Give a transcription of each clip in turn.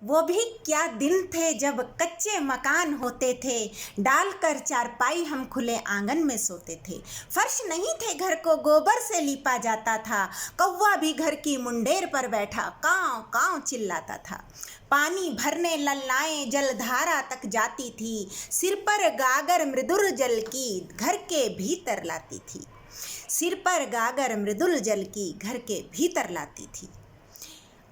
वो भी क्या दिन थे जब कच्चे मकान होते थे, डालकर चारपाई हम खुले आंगन में सोते थे। फर्श नहीं थे, घर को गोबर से लीपा जाता था। कौवा भी घर की मुंडेर पर बैठा कांव कांव चिल्लाता था। पानी भरने लल्लाएं जलधारा तक जाती थी, सिर पर गागर मृदुल जल की घर के भीतर लाती थी। सिर पर गागर मृदुल जल की घर के भीतर लाती थी।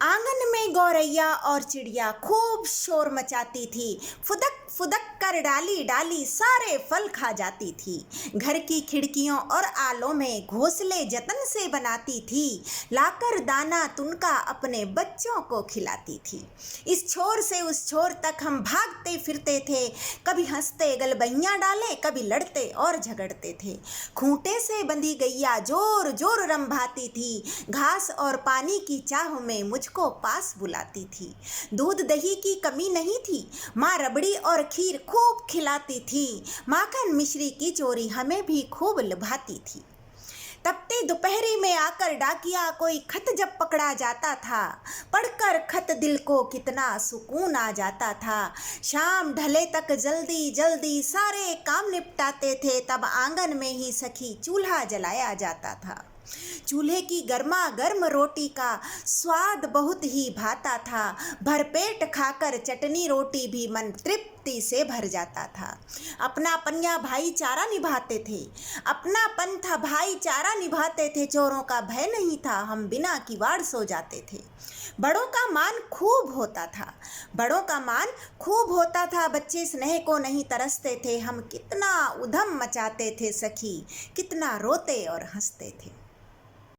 आंगन में गौरैया और चिड़िया खूब शोर मचाती थी, फुदक फुदक कर डाली डाली सारे फल खा जाती थी। घर की खिड़कियों और आलों में घोंसले जतन से बनाती थी, लाकर दाना तुनका अपने बच्चों को खिलाती थी। इस छोर से उस छोर तक हम भागते फिरते थे, कभी हंसते गलबैयां डाले, कभी लड़ते और झगड़ते थे। खूंटे से बंधी गैया जोर जोर रंभाती थी, घास और पानी की चाह में मुझको पास बुलाती थी। दूध दही की कमी नहीं थी, माँ रबड़ी और खीर खूब खिलाती थी। माखन मिश्री की चोरी हमें भी खूब लुभाती थी। तपती दोपहरी में आकर डाकिया कोई खत जब पकड़ा जाता था, पढ़कर खत दिल को कितना सुकून आ जाता था। शाम ढले तक जल्दी जल्दी सारे काम निपटाते थे, तब आंगन में ही सखी चूल्हा जलाया जाता था। चूल्हे की गर्मा गर्म रोटी का स्वाद बहुत ही भाता था, भरपेट खाकर चटनी रोटी भी मन तृप्ति से भर जाता था। अपनापन या भाईचारा निभाते थे, अपनापन था भाईचारा निभाते थे। चोरों का भय नहीं था, हम बिना किवाड़ सो जाते थे। बड़ों का मान खूब होता था, बड़ों का मान खूब होता था। बच्चे स्नेह को नहीं तरसते थे, हम कितना उधम मचाते थे सखी, कितना रोते और हंसते थे।